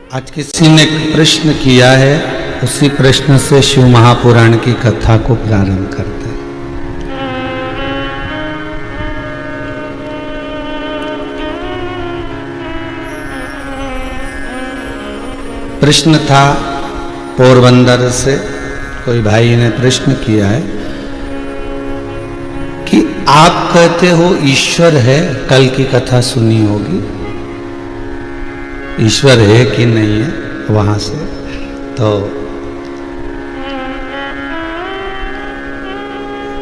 आज किसी ने प्रश्न किया है, उसी प्रश्न से शिव महापुराण की कथा को प्रारंभ करते हैं। प्रश्न था पोरबंदर से, कोई भाई ने प्रश्न किया है कि आप कहते हो ईश्वर है, कल की कथा सुनी होगी, ईश्वर है कि नहीं है, वहां से तो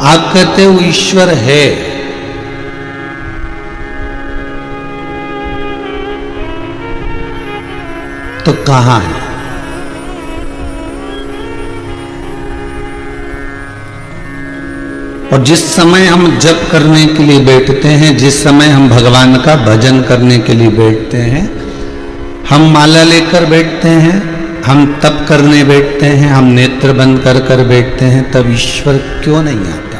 आप कहते हो ईश्वर है, तो कहां है? और जिस समय हम जप करने के लिए बैठते हैं, जिस समय हम भगवान का भजन करने के लिए बैठते हैं, हम माला लेकर बैठते हैं, हम तप करने बैठते हैं, हम नेत्र बंद कर कर बैठते हैं, तब ईश्वर क्यों नहीं आता?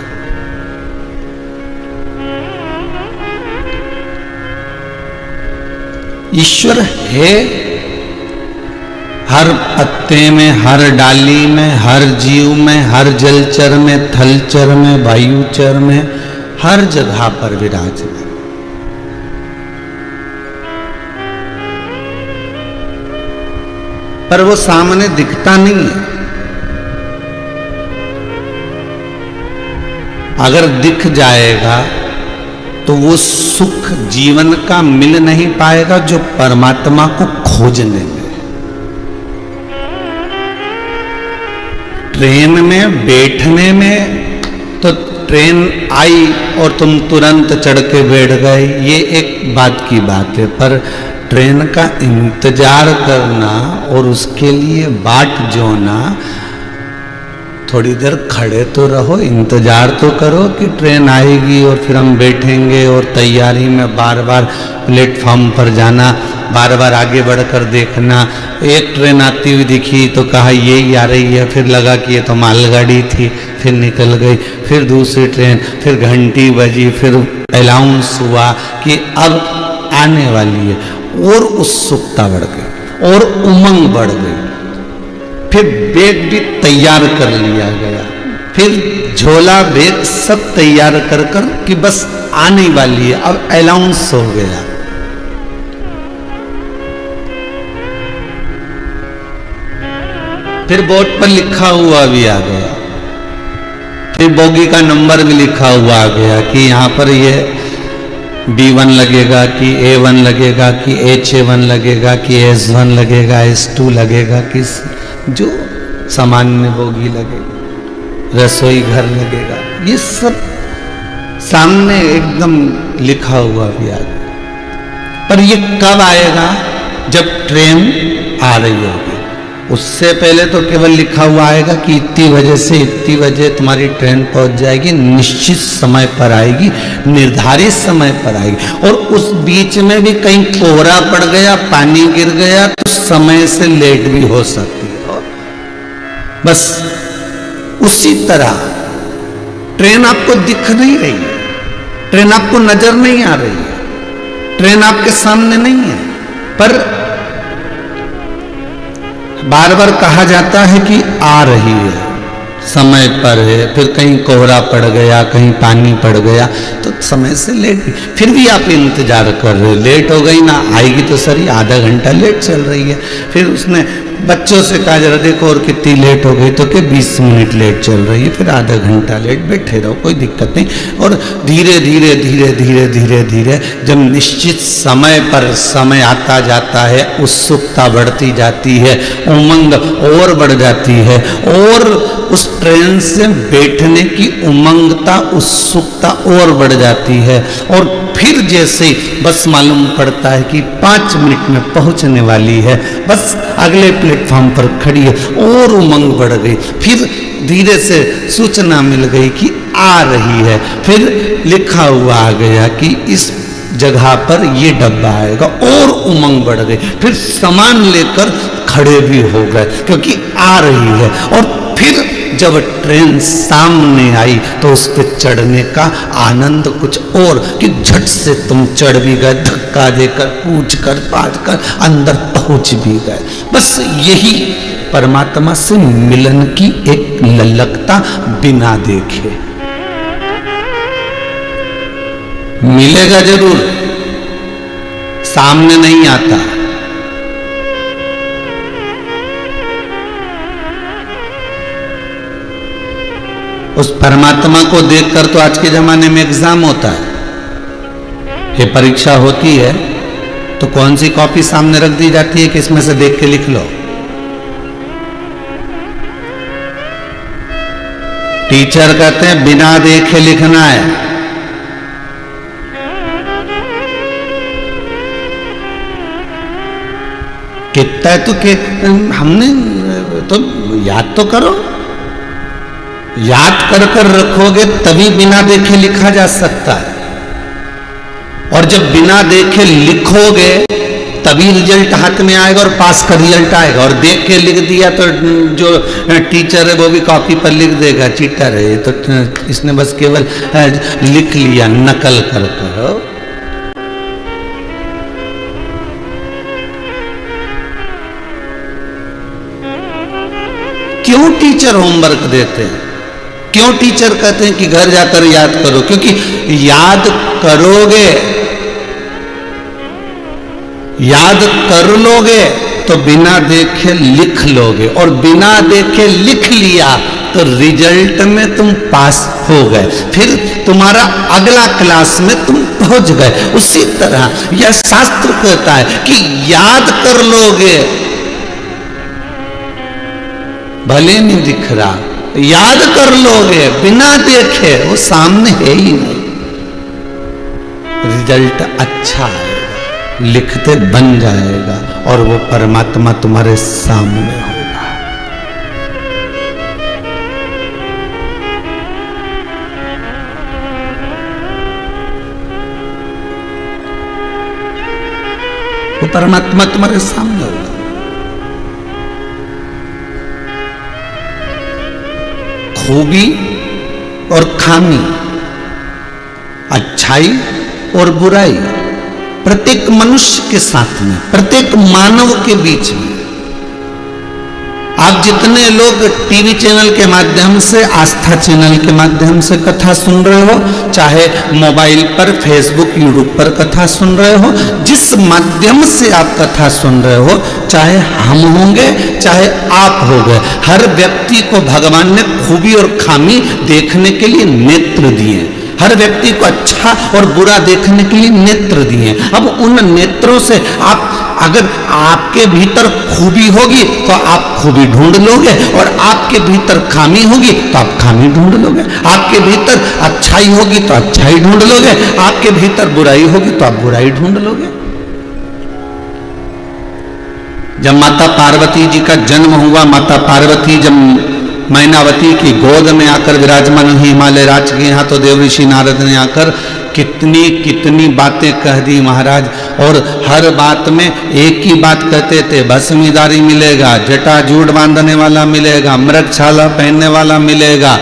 ईश्वर है हर पत्ते में, हर डाली में, हर जीव में, हर जलचर में, थलचर में, वायुचर में, हर जगह पर विराजमान। पर वो सामने दिखता नहीं है। अगर दिख जाएगा तो वो सुख जीवन का मिल नहीं पाएगा जो परमात्मा को खोजने में। ट्रेन में बैठने में तो ट्रेन आई और तुम तुरंत चढ़ के बैठ गए, ये एक बात की बात है, पर ट्रेन का इंतजार करना और उसके लिए बाट जोना, थोड़ी देर खड़े तो रहो, इंतजार तो करो कि ट्रेन आएगी और फिर हम बैठेंगे, और तैयारी में बार बार प्लेटफॉर्म पर जाना, बार बार आगे बढ़कर देखना। एक ट्रेन आती हुई दिखी तो कहा यही आ रही है, फिर लगा कि ये तो मालगाड़ी थी, फिर निकल गई, फिर दूसरी ट्रेन, फिर घंटी बजी, फिर अनाउंस हुआ कि अब आने वाली है, और उत्सुकता बढ़ गई और उमंग बढ़ गई। फिर बैग भी तैयार कर लिया गया, फिर झोला बैग सब तैयार कर कर कि बस आने वाली है, अब अनाउंस हो गया। फिर बोर्ड पर लिखा हुआ भी आ गया, फिर बोगी का नंबर भी लिखा हुआ आ गया कि यहां पर ये B1 लगेगा कि A1 लगेगा कि H1 लगेगा कि S1 लगेगा, S2 लगेगा कि जो सामान्य बोगी लगेगा, रसोई घर लगेगा, ये सब सामने एकदम लिखा हुआ भी आ गया। पर ये कब आएगा? जब ट्रेन आ रही होगी। उससे पहले तो केवल लिखा हुआ आएगा कि इतनी बजे से इतनी बजे तुम्हारी ट्रेन पहुंच जाएगी, निश्चित समय पर आएगी, निर्धारित समय पर आएगी, और उस बीच में भी कहीं कोहरा पड़ गया, पानी गिर गया तो समय से लेट भी हो सकती है। बस उसी तरह ट्रेन आपको दिख नहीं रही है, ट्रेन आपको नजर नहीं आ रही है, ट्रेन आपके सामने नहीं है, पर बार बार कहा जाता है कि आ रही है, समय पर है, फिर कहीं कोहरा पड़ गया, कहीं पानी पड़ गया तो समय से लेट, फिर भी आप इंतजार कर रहे, लेट हो गई ना, आएगी तो सही, आधा घंटा लेट चल रही है। फिर उसने बच्चों से कहा जरा देखो और कितनी लेट हो गई, तो कि 20 मिनट लेट चल रही है, फिर आधा घंटा लेट, बैठे रहो, कोई दिक्कत नहीं। और धीरे धीरे धीरे धीरे धीरे धीरे जब निश्चित समय पर समय आता जाता है, उत्सुकता बढ़ती जाती है, उमंग और बढ़ जाती है, और उस ट्रेन से बैठने की उमंगता, उत्सुकता और बढ़ जाती है, और फिर जैसे बस मालूम पड़ता है कि 5 मिनट में पहुंचने वाली है, बस अगले प्लेटफॉर्म पर खड़ी है, और उमंग बढ़ गई, फिर धीरे से सूचना मिल गई कि आ रही है, फिर लिखा हुआ आ गया कि इस जगह पर ये डब्बा आएगा, और उमंग बढ़ गई, फिर सामान लेकर खड़े भी हो गए क्योंकि आ रही है, और फिर जब ट्रेन सामने आई तो उस पे चढ़ने का आनंद कुछ और, कि झट से तुम चढ़ भी गए, धक्का देकर पूछ कर पाट कर अंदर पहुंच भी गए। बस यही परमात्मा से मिलन की एक ललकता बिना देखे। मिलेगा जरूर, सामने नहीं आता। उस परमात्मा को देखकर तो आज के जमाने में एग्जाम होता है, ये परीक्षा होती है तो कौन सी कॉपी सामने रख दी जाती है कि इसमें से देख के लिख लो। टीचर कहते हैं बिना देखे लिखना है। कितना है तो कि हमने तो याद तो करो, याद कर कर रखोगे तभी बिना देखे लिखा जा सकता है। और जब बिना देखे लिखोगे तभी रिजल्ट हाथ में आएगा और पास का रिजल्ट आएगा। और देख के लिख दिया तो जो टीचर है वो भी कॉपी पर लिख देगा, चीटर है तो इसने बस केवल लिख लिया नकल कर कर। क्यों टीचर होमवर्क देते हैं? क्यों टीचर कहते हैं कि घर जाकर याद करो? क्योंकि याद करोगे, याद कर लोगे तो बिना देखे लिख लोगे, और बिना देखे लिख लिया तो रिजल्ट में तुम पास हो गए, फिर तुम्हारा अगला क्लास में तुम पहुंच गए। उसी तरह यह शास्त्र कहता है कि याद कर लोगे, भले नहीं दिख रहा, याद कर लोगे बिना देखे, वो सामने है ही नहीं, रिजल्ट अच्छा आएगा, लिखते बन जाएगा और वो परमात्मा तुम्हारे सामने होगा। वो परमात्मा तुम्हारे सामने होगा। खूबी और खामी, अच्छाई और बुराई प्रत्येक मनुष्य के साथ में, प्रत्येक मानव के बीच में। आप जितने लोग टीवी चैनल के माध्यम से, आस्था चैनल के माध्यम से कथा सुन रहे हो, चाहे मोबाइल पर, फेसबुक, यूट्यूब पर कथा सुन रहे हो, जिस माध्यम से आप कथा सुन रहे हो, चाहे हम होंगे चाहे आप हो गए, हर व्यक्ति को भगवान ने खूबी और खामी देखने के लिए नेत्र दिए। हर व्यक्ति को अच्छा और बुरा देखने के लिए नेत्र दिए। अब उन नेत्रों से आप, अगर आपके भीतर खूबी होगी तो आप खूबी ढूंढ लोगे, और आपके भीतर खामी होगी तो आप खामी ढूंढ लोगे। आपके भीतर अच्छाई होगी तो अच्छाई ढूंढ लोगे, आपके भीतर बुराई होगी तो आप बुराई ढूंढ लोगे। जब माता पार्वती जी का जन्म हुआ, माता पार्वती जब मैनावती की गोद में आकर विराजमान हुई हिमालय राज के यहाँ, तो देव ऋषि नारद ने आकर कितनी कितनी बातें कह दी महाराज। और हर बात में एक ही बात कहते थे, भस्मीदारी मिलेगा, जटा जूट बांधने वाला मिलेगा, मृगछाला पहनने वाला मिलेगा,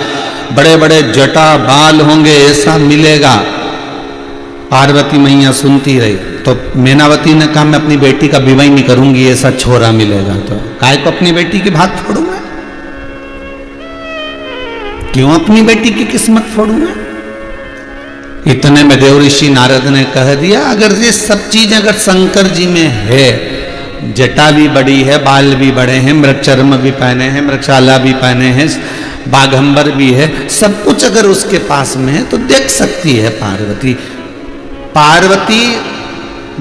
बड़े बड़े जटा बाल होंगे ऐसा मिलेगा। पार्वती मैया सुनती रही, तो मैनावती ने कहा मैं अपनी बेटी का विवाह नहीं करूंगी, ऐसा छोरा मिलेगा तो काय को अपनी बेटी की भाग फोड़ूंगा? क्यों अपनी बेटी की किस्मत फोड़ूंगा? इतने में देव ऋषि नारद ने कह दिया, अगर ये सब चीज अगर शंकर जी में है, जटा भी बड़ी है, बाल भी बड़े हैं, मृगचर्म भी पहने हैं, मृगशाला भी पहने हैं, बाघंबर भी है, सब कुछ अगर उसके पास में है तो देख सकती है पार्वती। पार्वती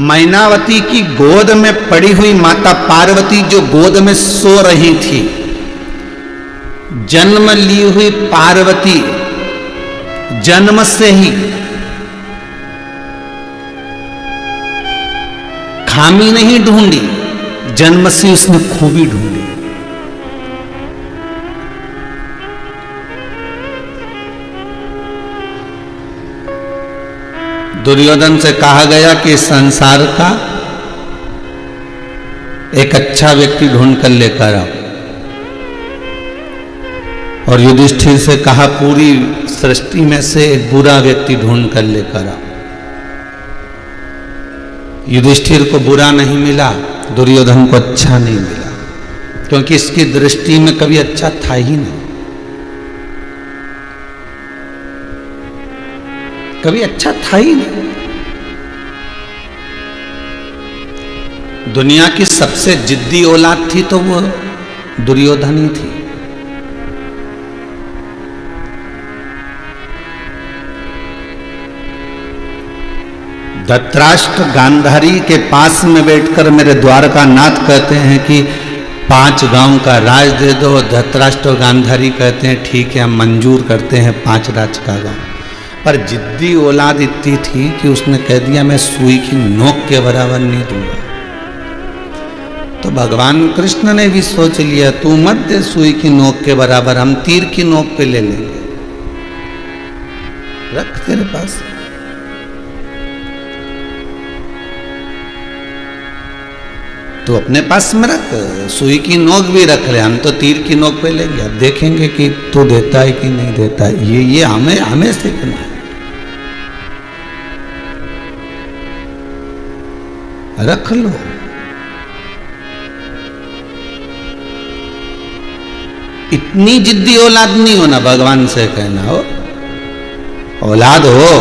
मैनावती की गोद में पड़ी हुई माता पार्वती जो गोद में सो रही थी, जन्म ली हुई पार्वती जन्म से ही खामी नहीं ढूंढी, जन्म से उसने खूबी ढूंढी। दुर्योधन से कहा गया कि संसार का एक अच्छा व्यक्ति ढूंढ कर लेकर आओ। और युधिष्ठिर से कहा पूरी सृष्टि में से एक बुरा व्यक्ति ढूंढ कर लेकर आओ। युधिष्ठिर को बुरा नहीं मिला, दुर्योधन को अच्छा नहीं मिला, क्योंकि इसकी दृष्टि में कभी अच्छा था ही नहीं, कभी अच्छा था ही नहीं। दुनिया की सबसे जिद्दी औलाद थी तो वो दुर्योधन ही थी। धृतराष्ट्र गांधारी के पास में बैठकर मेरे द्वारका नाथ कहते हैं कि 5 गांव का राज दे दो। धृतराष्ट्र और गांधारी कहते हैं ठीक है हम मंजूर करते हैं 5 राज का गांव। पर जिद्दी औलाद इतनी थी कि उसने कह दिया मैं सुई की नोक के बराबर नहीं दूंगा। तो भगवान कृष्ण ने भी सोच लिया तू मत दे सुई की नोक के बराबर, हम तीर की नोक पे ले लेंगे, रख तेरे पास। तो अपने पास में रख, सुई की नोक भी रख ले, हम तो तीर की नोक पे लेंगे। अब देखेंगे कि तू देता है कि नहीं देता है, ये हमें सीखना है। रख लो। इतनी जिद्दी औलाद नहीं होना, भगवान से कहना हो औलाद हो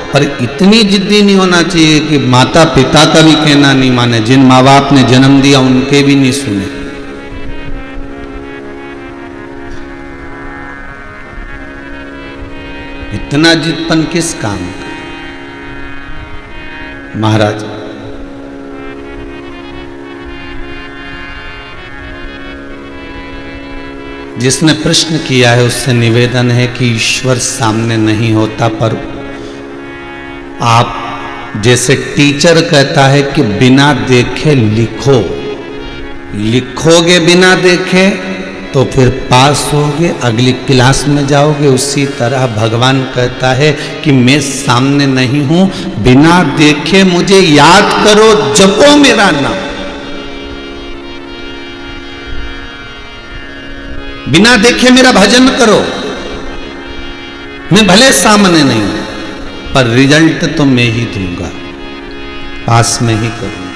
पर इतनी जिद्दी नहीं होना चाहिए कि माता पिता का भी कहना नहीं माने, जिन माँ बाप ने जन्म दिया उनके भी नहीं सुने। इतना जिदपन किस काम का? महाराज जिसने प्रश्न किया है उससे निवेदन है कि ईश्वर सामने नहीं होता, पर आप जैसे टीचर कहता है कि बिना देखे लिखो, लिखोगे बिना देखे तो फिर पास होगे, अगली क्लास में जाओगे। उसी तरह भगवान कहता है कि मैं सामने नहीं हूं, बिना देखे मुझे याद करो, जपो मेरा नाम। बिना देखे मेरा भजन करो। मैं भले सामने नहीं हूं पर रिजल्ट तो मैं ही दूंगा, पास में ही करूंगा।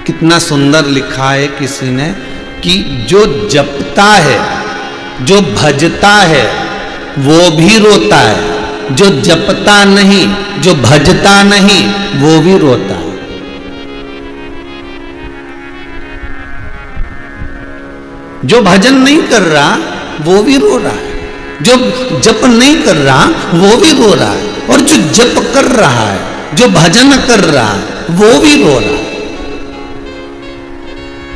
कितना सुंदर लिखा है किसी ने कि जो जपता है, जो भजता है वो भी रोता है, जो जपता नहीं, जो भजता नहीं वो भी रोता है। जो भजन नहीं कर रहा वो भी रो रहा है, जो जप नहीं कर रहा वो भी रो रहा है, और जो जप कर रहा है, जो भजन कर रहा है वो भी रो रहा है।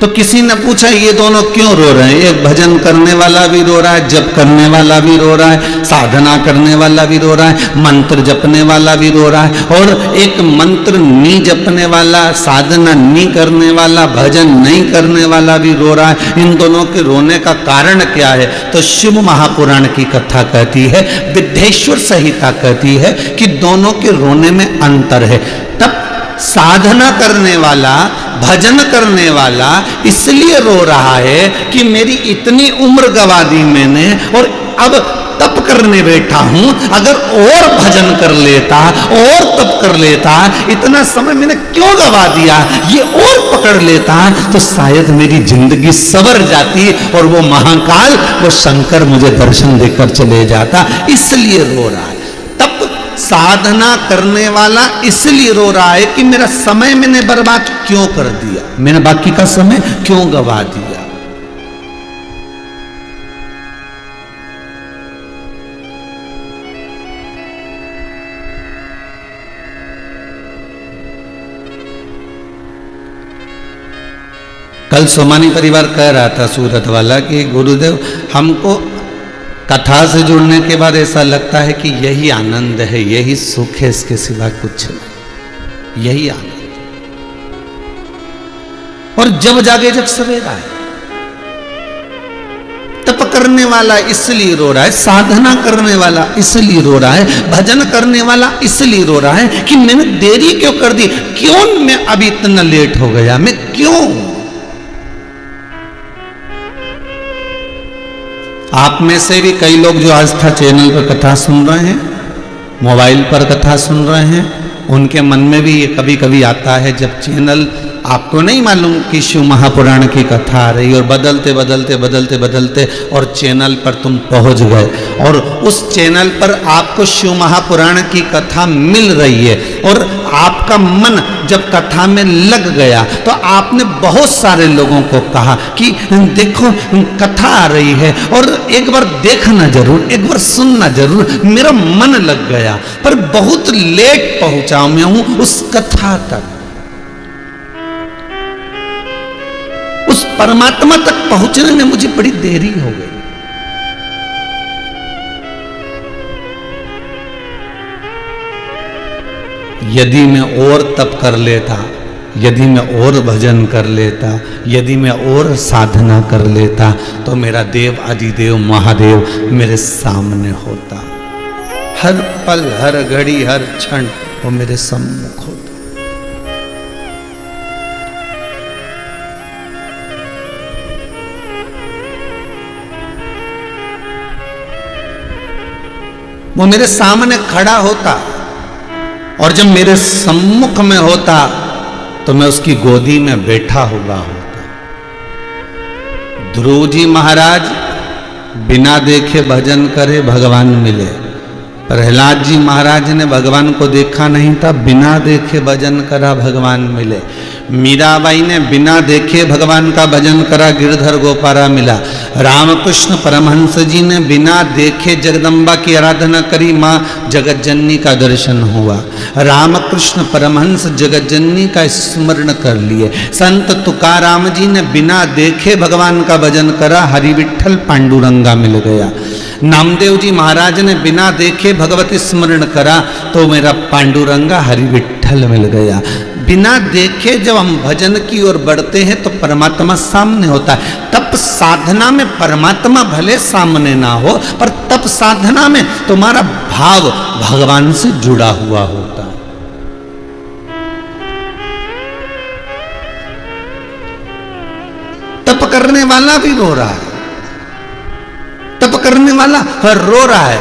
तो किसी ने पूछा ये दोनों क्यों रो रहे हैं? एक भजन करने वाला भी रो रहा है, जप करने वाला भी रो रहा है, साधना करने वाला भी रो रहा है, मंत्र जपने वाला भी रो रहा है, और एक मंत्र नहीं जपने वाला, साधना नहीं करने वाला, भजन नहीं करने वाला भी रो रहा है। इन दोनों के रोने का कारण क्या है? तो शिव महापुराण की कथा कहती है, विद्येश्वर संहिता कहती है कि दोनों के रोने में अंतर है। तब साधना करने वाला, भजन करने वाला इसलिए रो रहा है कि मेरी इतनी उम्र गवा दी मैंने और अब तप करने बैठा हूं, अगर और भजन कर लेता और तप कर लेता, इतना समय मैंने क्यों गवा दिया, ये और पकड़ लेता तो शायद मेरी जिंदगी सवर जाती और वो महाकाल, वो शंकर मुझे दर्शन देकर चले जाता। इसलिए रो रहा है। साधना करने वाला इसलिए रो रहा है कि मेरा समय मैंने बर्बाद क्यों कर दिया, मैंने बाकी का समय क्यों गवा दिया। कल सोमानी परिवार कह रहा था सूरत वाला कि गुरुदेव हमको कथा से जुड़ने के बाद ऐसा लगता है कि यही आनंद है, यही सुख है, इसके सिवा कुछ नहीं, यही आनंद। और जब जागे जब सवेरा है। तप करने वाला इसलिए रो रहा है, साधना करने वाला इसलिए रो रहा है, भजन करने वाला इसलिए रो रहा है कि मैंने देरी क्यों कर दी, क्यों मैं अभी इतना लेट हो गया, मैं क्यों। आप में से भी कई लोग जो आस्था चैनल पर कथा सुन रहे हैं, मोबाइल पर कथा सुन रहे हैं, उनके मन में भी ये कभी कभी आता है, जब चैनल आपको नहीं मालूम कि शिव महापुराण की कथा आ रही और बदलते बदलते बदलते बदलते और चैनल पर तुम पहुंच गए और उस चैनल पर आपको शिव महापुराण की कथा मिल रही है और आपका मन जब कथा में लग गया तो आपने बहुत सारे लोगों को कहा कि देखो कथा आ रही है और एक बार देखना जरूर, एक बार सुनना जरूर। मेरा मन लग गया, पर बहुत लेट पहुंचा मैं हूं उस कथा तक, उस परमात्मा तक पहुंचने में मुझे बड़ी देरी हो गई। यदि मैं और तप कर लेता, यदि मैं और भजन कर लेता, यदि मैं और साधना कर लेता तो मेरा देव आदिदेव महादेव मेरे सामने होता, हर पल हर घड़ी हर क्षण वो मेरे सम्मुख होता। वो मेरे सामने खड़ा होता और जब मेरे सम्मुख में होता तो मैं उसकी गोदी में बैठा हुआ होता। ध्रुव जी महाराज बिना देखे भजन करे भगवान मिले। प्रहलाद जी महाराज ने भगवान को देखा नहीं था, बिना देखे भजन करा भगवान मिले। मीराबाई ने बिना देखे भगवान का भजन करा, गिरधर गोपारा मिला। रामकृष्ण परमहंस जी ने बिना देखे जगदम्बा की आराधना करी, माँ जगतजननी का दर्शन हुआ। रामकृष्ण परमहंस जगतजननी का स्मरण कर लिए। संत तुकाराम जी ने बिना देखे भगवान का भजन करा, हरि विठ्ठल पांडुरंगा मिल गया। नामदेव जी महाराज ने बिना देखे भगवत स्मरण करा तो मेरा पांडुरंगा हरि विठ्ठल मिल गया। बिना देखे जब हम भजन की ओर बढ़ते हैं तो परमात्मा सामने होता है। तप साधना में परमात्मा भले सामने ना हो, पर तप साधना में तुम्हारा भाव भगवान से जुड़ा हुआ होता है। तप करने वाला भी रो रहा है, तप करने वाला रो रहा है,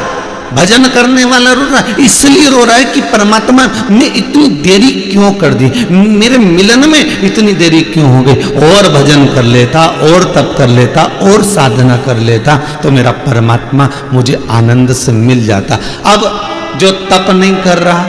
भजन करने वाला रो रहा है। इसलिए रो रहा है कि परमात्मा ने इतनी देरी क्यों कर दी, मेरे मिलन में इतनी देरी क्यों हो गई। और भजन कर लेता, और तप कर लेता, और साधना कर लेता तो मेरा परमात्मा मुझे आनंद से मिल जाता। अब जो तप नहीं कर रहा,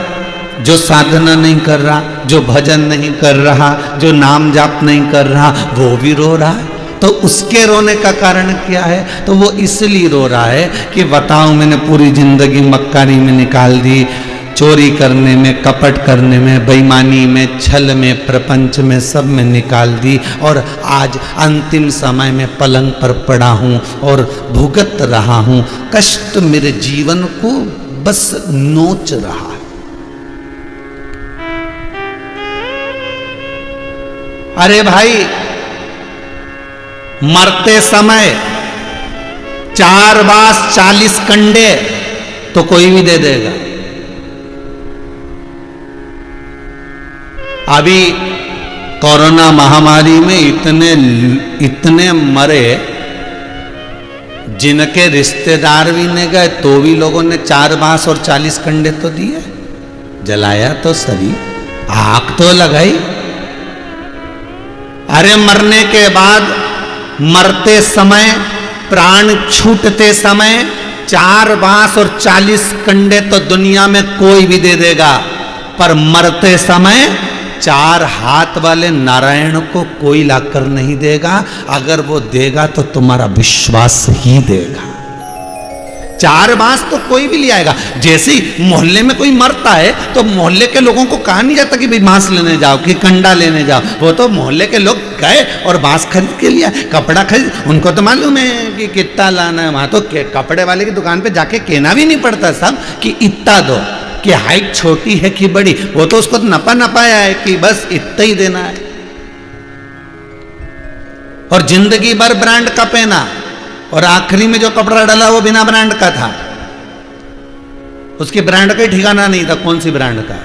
जो साधना नहीं कर रहा, जो भजन नहीं कर रहा, जो नाम जाप नहीं कर रहा, वो भी रो रहा है। तो उसके रोने का कारण क्या है? तो वो इसलिए रो रहा है कि बताओ मैंने पूरी जिंदगी मक्कारी में निकाल दी, चोरी करने में, कपट करने में, बेईमानी में, छल में, प्रपंच में, सब में निकाल दी और आज अंतिम समय में पलंग पर पड़ा हूँ और भुगत रहा हूँ। कष्ट मेरे जीवन को बस नोच रहा है। अरे भाई, मरते समय 4 बांस 40 कंडे तो कोई भी दे देगा। अभी कोरोना महामारी में इतने मरे, जिनके रिश्तेदार भी नहीं गए तो भी लोगों ने 4 बांस और 40 कंडे तो दिए। जलाया तो सही, आग तो लगाई। अरे मरने के बाद, मरते समय, प्राण छूटते समय 4 बांस और 40 कंडे तो दुनिया में कोई भी दे देगा, पर मरते समय 4 हाथ वाले नारायण को कोई लाकर नहीं देगा। अगर वो देगा तो तुम्हारा विश्वास ही देगा। 4 बांस तो कोई भी ले आएगा। जैसे ही मोहल्ले में कोई मरता है तो मोहल्ले के लोगों को कहा नहीं जाता कि भाई बांस लेने जाओ, कि कंडा लेने जाओ। वो तो मोहल्ले के लोग गए और बांस खरीद के लिया, कपड़ा खरीद। उनको तो मालूम है कि कितना लाना है। वहां तो कपड़े वाले की दुकान पे जाके कहना भी नहीं पड़ता साहब कि इतना दो, कि हाइट छोटी है कि बड़ी। वो तो उसको नपा नपाया है कि बस इतना ही देना है। और जिंदगी भर ब्रांड का पहना और आखिरी में जो कपड़ा डाला वो बिना ब्रांड का था। उसके ब्रांड का ठिकाना नहीं था कौन सी ब्रांड का।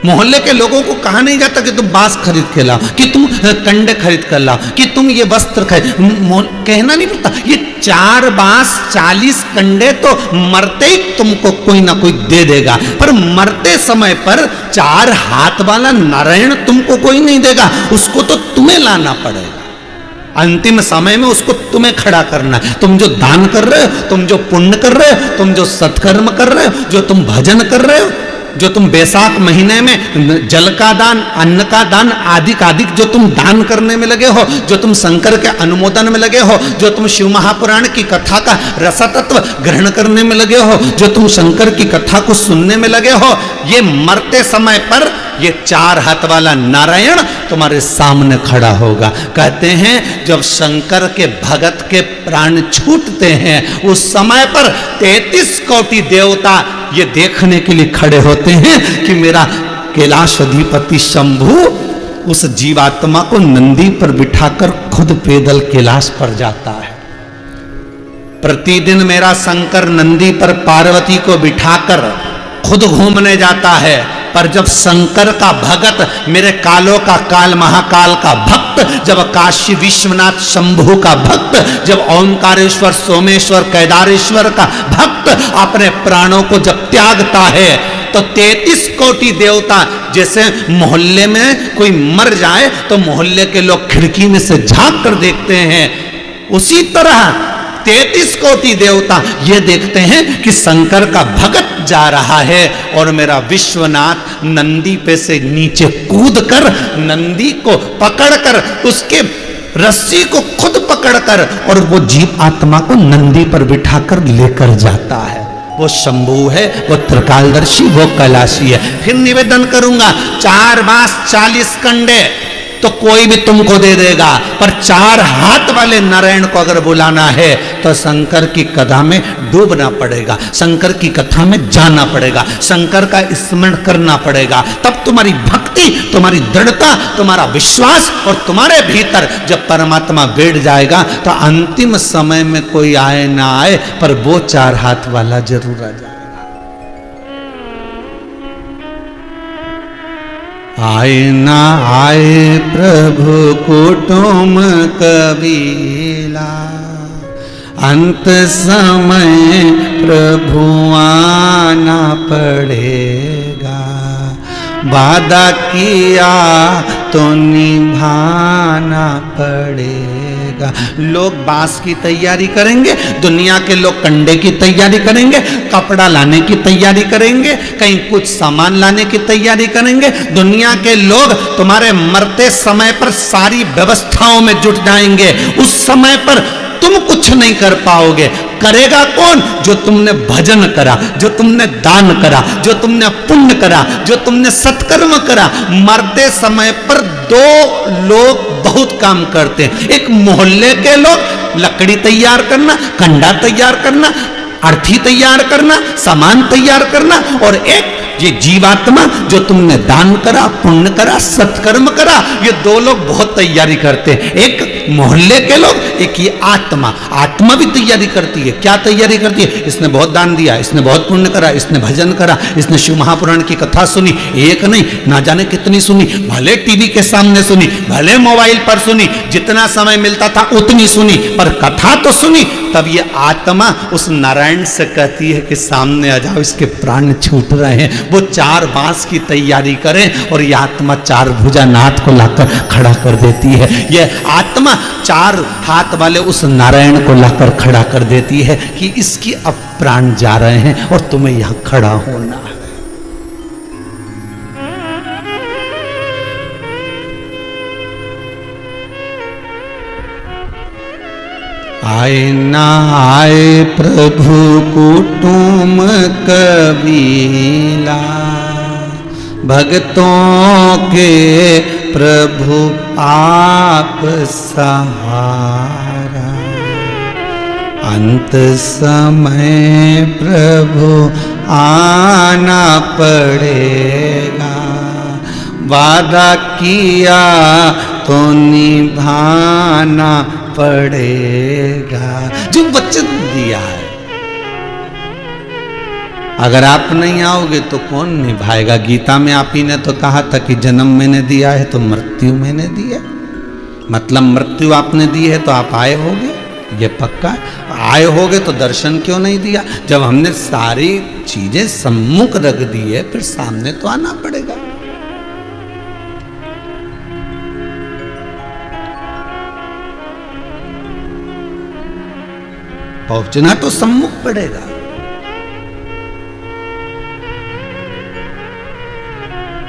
मोहल्ले के लोगों को कहा नहीं जाता कि तुम बांस खरीद के लाओ, कि तुम कंडे खरीद कर लाओ, कि तुम ये वस्त्र कहना नहीं पड़ता। ये 4 बांस 40 कंडे तो मरते ही तुमको कोई ना कोई दे देगा, पर मरते समय पर 4 हाथ वाला नारायण तुमको कोई नहीं देगा, उसको तो तुम्हें लाना पड़ेगा। अंतिम समय में उसको तुम्हें खड़ा करना है। तुम जो दान कर रहे हो, तुम जो पुण्य कर रहे हो, तुम जो सत्कर्म कर रहे हो, जो तुम भजन कर रहे हो, जो तुम बैसाख महीने में जल का दान, अन्न का दान आदि जो तुम दान करने में लगे हो, जो तुम शंकर के अनुमोदन में लगे हो, जो तुम शिव महापुराण की कथा का रसतत्व ग्रहण करने में लगे हो, जो तुम शंकर की कथा को सुनने में लगे हो, ये मरते समय पर ये 4 हाथ वाला नारायण तुम्हारे सामने खड़ा होगा। कहते हैं जब शंकर के भगत के प्राण छूटते हैं उस समय पर 33 कोटि देवता ये देखने के लिए खड़े होते हैं कि मेरा कैलाश अधिपति शंभु उस जीवात्मा को नंदी पर बिठाकर खुद पैदल कैलाश पर जाता है। प्रतिदिन मेरा शंकर नंदी पर पार्वती को बिठाकर खुद घूमने जाता है, पर जब शंकर का भगत, मेरे कालों का काल महाकाल का भक्त, जब काशी विश्वनाथ शंभु का भक्त, जब ओंकारेश्वर सोमेश्वर केदारेश्वर का भक्त अपने प्राणों को जब त्यागता है तो 33 कोटि देवता, जैसे मोहल्ले में कोई मर जाए तो मोहल्ले के लोग खिड़की में से झांक कर देखते हैं, उसी तरह 33 कोटि देवता ये देखते हैं कि शंकर का भगत जा रहा है और मेरा विश्वनाथ नंदी पे से नीचे कूदकर नंदी को पकड़कर उसके रस्सी को खुद पकड़कर और वो जीव आत्मा को नंदी पर बिठाकर लेकर जाता है। वो शंभु है, वो त्रिकालदर्शी, वो कैलाशी है। फिर निवेदन करूंगा 4 बांस 40 कंडे तो कोई भी तुमको दे देगा, पर 4 हाथ वाले नारायण को अगर बुलाना है तो शंकर की कथा में डूबना पड़ेगा, शंकर की कथा में जाना पड़ेगा, शंकर का स्मरण करना पड़ेगा। तब तुम्हारी भक्ति, तुम्हारी दृढ़ता, तुम्हारा विश्वास और तुम्हारे भीतर जब परमात्मा बैठ जाएगा तो अंतिम समय में कोई आए ना आए पर वो 4 हाथ वाला जरूर आ जाए। आए ना आए प्रभु कुटुम कबीला, अंत समय प्रभु आना पड़ेगा, वादा किया तो निभाना पड़ेगा। लोग बांस की तैयारी करेंगे, दुनिया के लोग कंडे की तैयारी करेंगे, कपड़ा लाने की तैयारी करेंगे, कहीं कुछ सामान लाने की तैयारी करेंगे। दुनिया के लोग तुम्हारे मरते समय पर सारी व्यवस्थाओं में जुट जाएंगे। उस समय पर तुम कुछ नहीं कर पाओगे। करेगा कौन? जो तुमने भजन करा, जो तुमने दान करा, जो तुमने पुण्य करा, जो तुमने सत्कर्म करा। मरते समय पर 2 लोग बहुत काम करते हैं। एक मोहल्ले के लोग लकड़ी तैयार करना, कंडा तैयार करना, अर्थी तैयार करना, सामान तैयार करना, और एक ये जीवात्मा जो तुमने दान करा, पुण्य करा, सत्कर्म करा, ये 2 लोग बहुत तैयारी करते हैं। एक मोहल्ले के लोग, एक ये आत्मा। आत्मा भी तैयारी करती है। क्या तैयारी करती है? इसने बहुत दान दिया, इसने बहुत पुण्य करा, इसने भजन करा, इसने शिव महापुराण की कथा सुनी, एक नहीं ना जाने कितनी सुनी, भले टीवी के सामने सुनी, भले मोबाइल पर सुनी, जितना समय मिलता था उतनी सुनी, पर कथा तो सुनी। तब ये आत्मा उस नारायण से कहती है कि सामने आ जाओ, इसके प्राण छूट रहे हैं। वो 4 बांस की तैयारी करें और ये आत्मा 4 भुजानाथ को लाकर खड़ा कर देती है। ये आत्मा 4 हाथ वाले उस नारायण को लाकर खड़ा कर देती है कि इसकी अब प्राण जा रहे हैं और तुम्हें यहां खड़ा होना है। आए ना आए प्रभु कुटुम कबीला, भक्तों के प्रभु आप सहारा, अंत समय प्रभु आना पड़ेगा, वादा किया तो निभाना पड़ेगा। जो वचन दिया है अगर आप नहीं आओगे तो कौन निभाएगा। गीता में आप ही ने तो कहा था कि जन्म मैंने दिया है तो मृत्यु मैंने दी है, मतलब मृत्यु आपने दी है तो आप आए होगे, ये पक्का है। आए होगे तो दर्शन क्यों नहीं दिया। जब हमने सारी चीजें सम्मुख रख दी है फिर सामने तो आना पड़ेगा। पहुंचना तो सम्मुख पड़ेगा।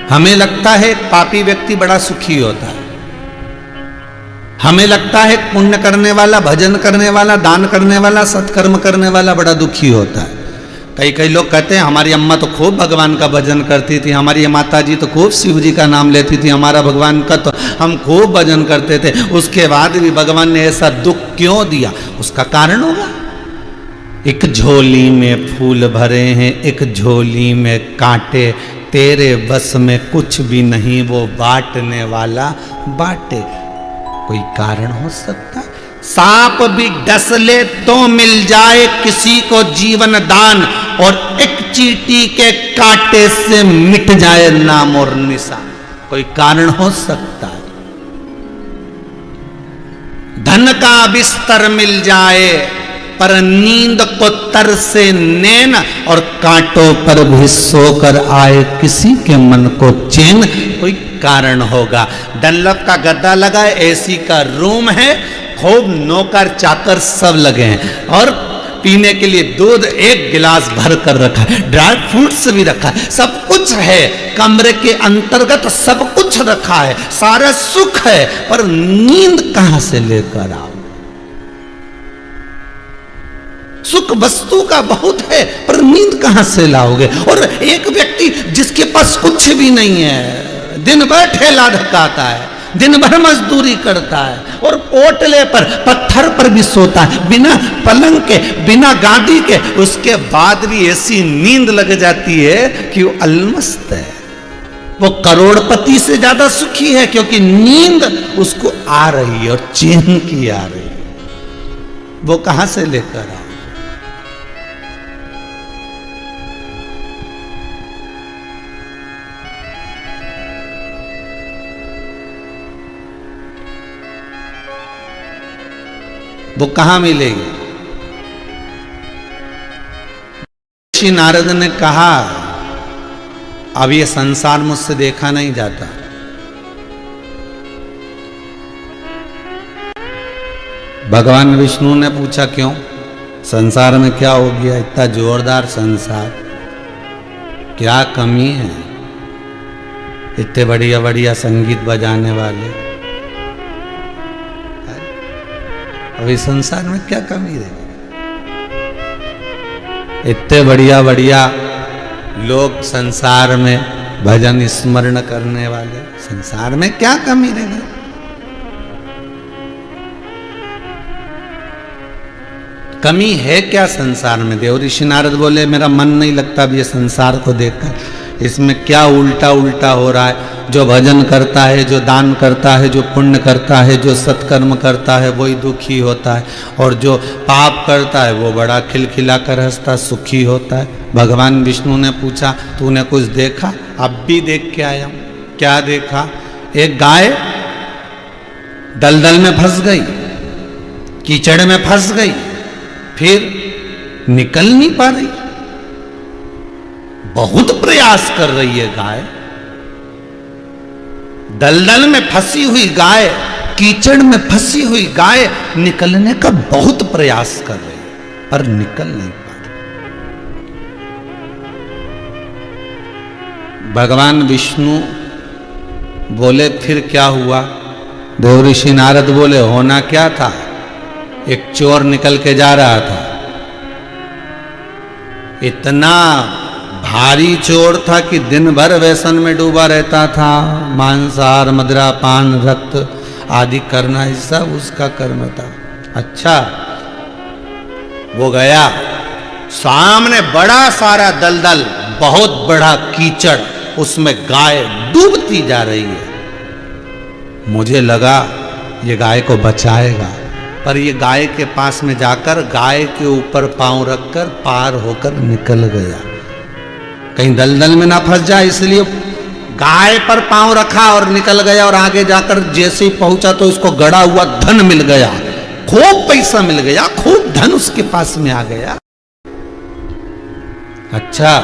हमें लगता है पापी व्यक्ति बड़ा सुखी होता है, हमें लगता है पुण्य करने वाला, भजन करने वाला, दान करने वाला, सत्कर्म करने वाला बड़ा दुखी होता है। कई लोग कहते हैं हमारी अम्मा तो खूब भगवान का भजन करती थी, हमारी माता जी तो खूब शिव जी का नाम लेती थी, हमारा भगवान का तो हम खूब भजन करते थे, उसके बाद भी भगवान ने ऐसा दुख क्यों दिया। उसका कारण होगा, एक झोली में फूल भरे हैं, एक झोली में कांटे, तेरे बस में कुछ भी नहीं, वो बांटने वाला बांटे। कोई कारण हो सकता है। सांप भी डस ले तो मिल जाए किसी को जीवन दान, और एक चींटी के कांटे से मिट जाए नाम और निशान। कोई कारण हो सकता है। धन का बिस्तर मिल जाए पर नींद को तरसे नैन, और कांटों पर भी सोकर आए किसी के मन को चैन। कोई कारण होगा। डनलप का गद्दा लगा है, एसी का रूम है, खूब नौकर चाकर सब लगे हैं, और पीने के लिए दूध एक गिलास भर कर रखा है, ड्राई फ्रूट्स भी रखा है, सब कुछ है कमरे के अंतर्गत, सब कुछ रखा है, सारा सुख है, पर नींद कहां से लेकर आओ। सुख वस्तु का बहुत है पर नींद कहां से लाओगे। और एक व्यक्ति जिसके पास कुछ भी नहीं है, दिन भर ठेला ढकाता है, दिन भर मजदूरी करता है, और ओटले पर पत्थर पर भी सोता है, बिना पलंग के, बिना गादी के, उसके बाद भी ऐसी नींद लग जाती है कि वो अलमस्त है। वो करोड़पति से ज्यादा सुखी है, क्योंकि नींद उसको आ रही है और चैन की आ रही है। वो कहां से लेकर आओ। वो कहां मिलेगी। ऋषि नारद ने कहा अब ये संसार मुझसे देखा नहीं जाता। भगवान विष्णु ने पूछा क्यों, संसार में क्या हो गया, इतना जोरदार संसार, क्या कमी है, इतने बढ़िया बढ़िया संगीत बजाने वाले, अभी संसार में क्या कमी है। इतने बढ़िया बढ़िया लोग संसार में भजन स्मरण करने वाले, संसार में क्या कमी रह गई। कमी है क्या संसार में। देव ऋषि नारद बोले मेरा मन नहीं लगता अब ये संसार को देखकर, इसमें क्या उल्टा उल्टा हो रहा है। जो भजन करता है, जो दान करता है, जो पुण्य करता है, जो सत्कर्म करता है वही दुखी होता है, और जो पाप करता है वो बड़ा खिलखिला कर हंसता सुखी होता है। भगवान विष्णु ने पूछा तूने कुछ देखा। अब भी देख के आया हूं। क्या देखा। एक गाय दलदल में फंस गई, कीचड़ में फंस गई, फिर निकल नहीं पा रही, बहुत प्रयास कर रही है गाय। दलदल में फंसी हुई गाय, कीचड़ में फंसी हुई गाय निकलने का बहुत प्रयास कर रही है पर निकल नहीं पा रही। भगवान विष्णु बोले फिर क्या हुआ। देव ऋषि नारद बोले होना क्या था, एक चोर निकल के जा रहा था, इतना भारी चोर था कि दिन भर व्यसन में डूबा रहता था, मांसाहार, मदिरा पान, रक्त आदि करना ही सब उसका कर्म था। अच्छा, वो गया, सामने बड़ा सारा दलदल, बहुत बड़ा कीचड़, उसमें गाय डूबती जा रही है। मुझे लगा ये गाय को बचाएगा, पर ये गाय के पास में जाकर गाय के ऊपर पांव रखकर पार होकर निकल गया। कहीं दलदल में ना फंस जाए, इसलिए गाय पर पांव रखा और निकल गया, और आगे जाकर जैसे ही पहुंचा तो इसको गड़ा हुआ धन मिल गया, खूब पैसा मिल गया, खूब धन उसके पास में आ गया। अच्छा,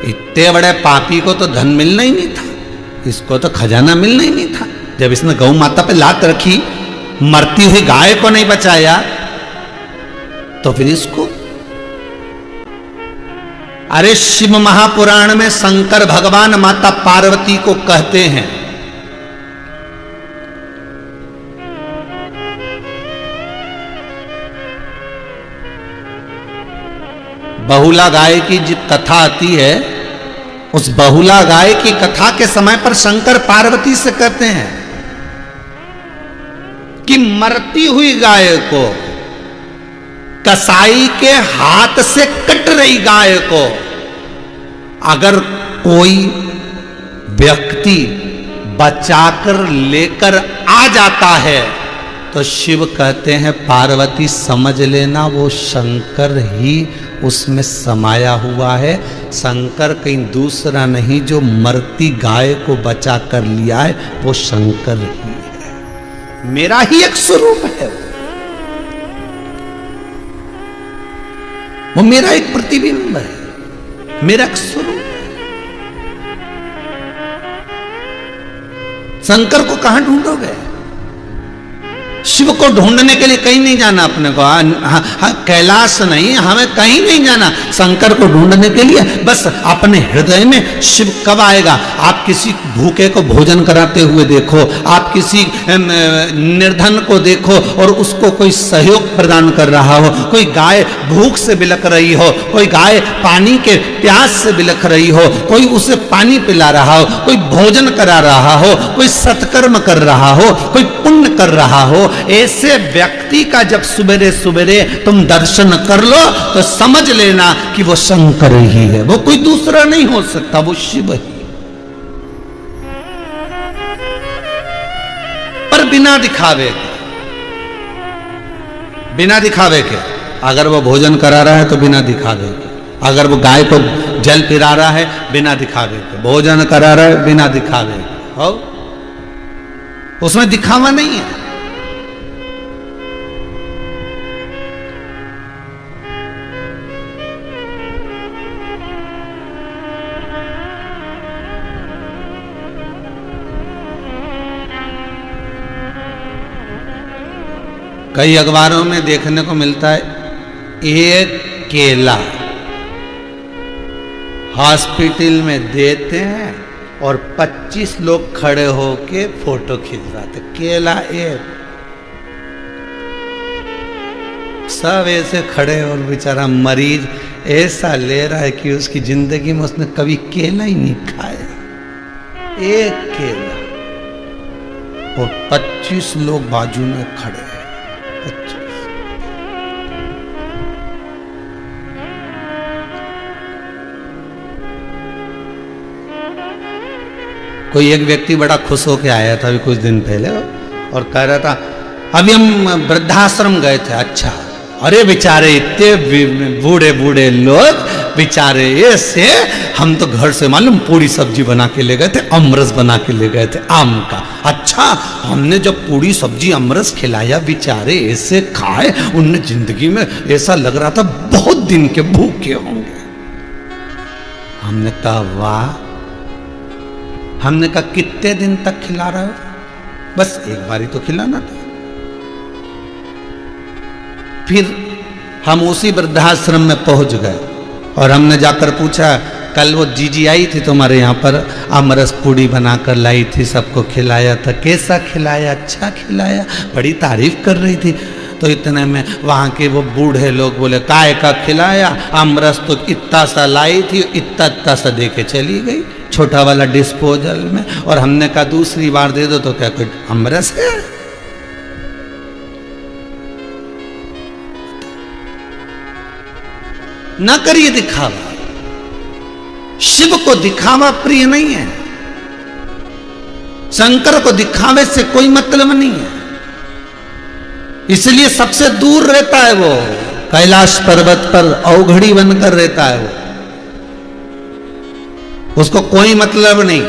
इतने बड़े पापी को तो धन मिलना ही नहीं था, इसको तो खजाना मिलना ही नहीं था। जब इसने गौ माता पे लात रखी, मरती हुई गाय को नहीं बचाया, तो फिर इसको। अरे शिव महापुराण में शंकर भगवान माता पार्वती को कहते हैं, बहुला गाय की जो कथा आती है, उस बहुला गाय की कथा के समय पर शंकर पार्वती से कहते हैं कि मरती हुई गाय को, कसाई के हाथ से कट रही गाय को अगर कोई व्यक्ति बचाकर लेकर आ जाता है, तो शिव कहते हैं पार्वती समझ लेना वो शंकर ही उसमें समाया हुआ है, शंकर कहीं दूसरा नहीं, जो मरती गाय को बचा कर लिया है वो शंकर ही है, मेरा ही एक स्वरूप है, वो मेरा एक प्रतिबिंब है, मेरा एक स्वरूप है। शंकर को कहां ढूंढोगे? शिव को ढूंढने के लिए कहीं नहीं जाना अपने को, कैलाश नहीं, हमें कहीं नहीं जाना शंकर को ढूंढने के लिए। बस अपने हृदय में शिव कब आएगा? आप किसी भूखे को भोजन कराते हुए देखो, आप किसी निर्धन को देखो और उसको कोई सहयोग प्रदान कर रहा हो, कोई गाय भूख से बिलख रही हो, कोई गाय पानी के प्यास से बिलख रही हो, कोई उसे पानी पिला रहा हो, कोई भोजन करा रहा हो, कोई सत्कर्म कर रहा हो, कोई पुण्य कर रहा हो, ऐसे व्यक्ति का जब सुबेरे सुबेरे तुम दर्शन कर लो तो समझ लेना कि वो शंकर ही है, वो कोई दूसरा नहीं हो सकता, वो शिव ही। पर बिना दिखावे के, बिना दिखावे के, अगर वो भोजन करा रहा है तो बिना दिखावे के, अगर वो गाय को जल पिला रहा है बिना दिखावे के, भोजन करा रहा है बिना दिखावे के, हो उसमें दिखावा नहीं है। कई अखबारों में देखने को मिलता है एक केला हॉस्पिटल में देते हैं और 25 लोग खड़े होके फोटो खिंचवाते, केला एक, सब ऐसे खड़े और बेचारा मरीज ऐसा ले रहा है कि उसकी जिंदगी में उसने कभी केला ही नहीं खाया, एक केला, और 25 लोग बाजू में खड़े हैं। कोई एक व्यक्ति बड़ा खुश होके आया था अभी कुछ दिन पहले और कह रहा था अभी हम वृद्धाश्रम गए थे। अच्छा, अरे बेचारे इतने बूढ़े बूढ़े लोग बेचारे ऐसे, हम तो घर से मालूम पूरी सब्जी बना के ले गए थे, अमरस बना के ले गए थे आम का। अच्छा, हमने जब पूरी सब्जी अमरस खिलाया बेचारे ऐसे खाए, उनने जिंदगी में ऐसा लग रहा था बहुत दिन के भूखे होंगे। हमने कहा वाह। हमने कहा कितने दिन तक खिला रहे हो? बस एक बारी तो खिलाना था। फिर हम उसी वृद्धाश्रम में पहुंच गए और हमने जाकर पूछा, कल वो जीजी आई थी तुम्हारे यहाँ पर, अमरस पूड़ी बनाकर लाई थी, सबको खिलाया था, कैसा खिलाया? अच्छा खिलाया, बड़ी तारीफ कर रही थी। तो इतने में वहाँ के वो बूढ़े लोग बोले काय का खिलाया, अमरस तो इतना सा लाई थी, इतना सा दे के चली गई, छोटा वाला डिस्पोजल में। और हमने कहा दूसरी बार दे दो, तो क्या कोई अमरस है? ना करिए दिखावा, शिव को दिखावा प्रिय नहीं है, शंकर को दिखावे से कोई मतलब नहीं है, इसलिए सबसे दूर रहता है वो, कैलाश पर्वत पर औघड़ी बनकर रहता है वो। उसको कोई मतलब नहीं।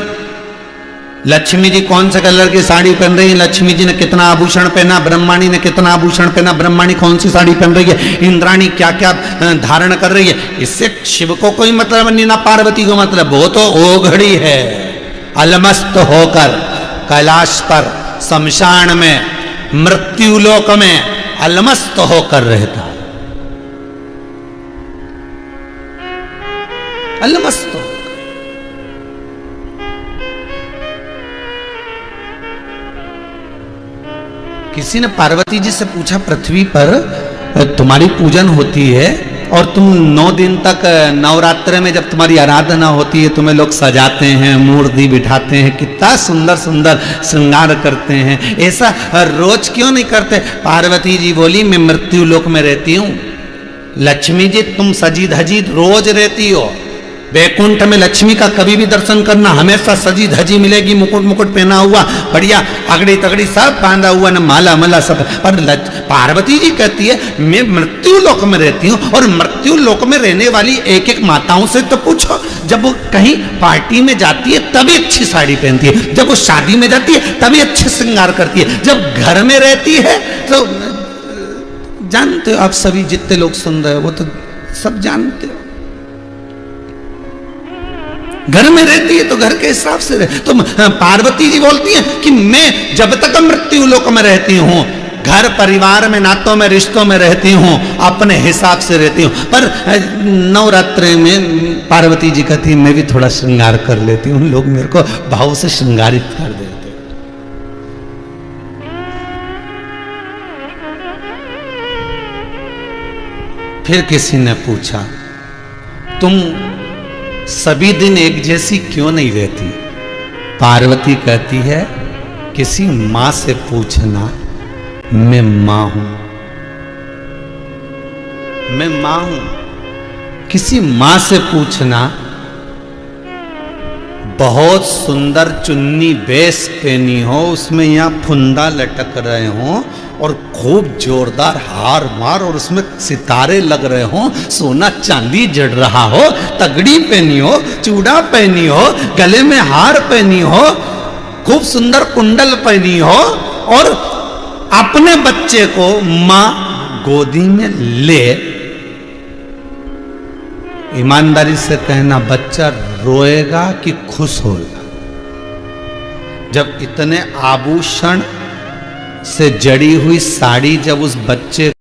लक्ष्मी जी कौन से कलर की साड़ी पहन रही है, लक्ष्मी जी ने कितना आभूषण पहना, ब्रह्माणी ने कितना आभूषण पहना, ब्रह्माणी कौन सी साड़ी पहन रही है, इंद्राणी क्या क्या धारण कर रही है, इससे शिव को कोई मतलब नहीं, ना पार्वती को मतलब। वो तो ओघड़ी है, अलमस्त होकर कैलाश पर शमशान में मृत्युलोक में अलमस्त होकर रहता है, अलमस्त हो। किसी ने पार्वती जी से पूछा, पृथ्वी पर तुम्हारी पूजन होती है और तुम 9 दिन तक नवरात्र में जब तुम्हारी आराधना होती है, तुम्हें लोग सजाते हैं, मूर्ति बिठाते हैं, कितना सुंदर सुंदर श्रृंगार करते हैं, ऐसा रोज क्यों नहीं करते? पार्वती जी बोली, मैं मृत्यु लोक में रहती हूँ। लक्ष्मी जी तुम सजी धजी रोज रहती हो, वैकुंठ में लक्ष्मी का कभी भी दर्शन करना, हमेशा सजी धजी मिलेगी, मुकुट मुकुट पहना हुआ, बढ़िया पगड़ी तगड़ी सब बांधा हुआ, न माला मला सब। पर पार्वती जी कहती है मैं मृत्यु लोक में रहती हूँ, और मृत्यु लोक में रहने वाली एक एक माताओं से तो पूछो, जब वो कहीं पार्टी में जाती है तभी अच्छी साड़ी पहनती है, जब वो शादी में जाती है तभी अच्छे श्रृंगार करती है, जब घर में रहती है तो जानते हो आप सभी जितने लोग सुन रहे हो वो तो सब जानते हो, घर में रहती है तो घर के हिसाब से रहे। तो पार्वती जी बोलती हैं कि मैं जब तक मृत्यु लोक में रहती हूं, घर परिवार में नातों में रिश्तों में रहती हूं, अपने हिसाब से रहती हूं। पर नवरात्रि में पार्वती जी कहती है मैं भी थोड़ा श्रृंगार कर लेती हूं, लोग मेरे को भाव से श्रृंगारित कर देते। फिर किसी ने पूछा तुम सभी दिन एक जैसी क्यों नहीं रहती? पार्वती कहती है किसी मां से पूछना, मैं मां हूं, मैं मां हूं। किसी मां से पूछना, बहुत सुंदर चुन्नी बेस पहनी हो, उसमें यहां फुंदा लटक रहे हो और खूब जोरदार हार मार और उसमें सितारे लग रहे हो, सोना चांदी जड़ रहा हो, तगड़ी पहनी हो, चूड़ा पहनी हो, गले में हार पहनी हो, खूब सुंदर कुंडल पहनी हो, और अपने बच्चे को मां गोदी में ले, ईमानदारी से कहना बच्चा रोएगा कि खुश होगा? जब इतने आभूषण से जड़ी हुई साड़ी जब उस बच्चे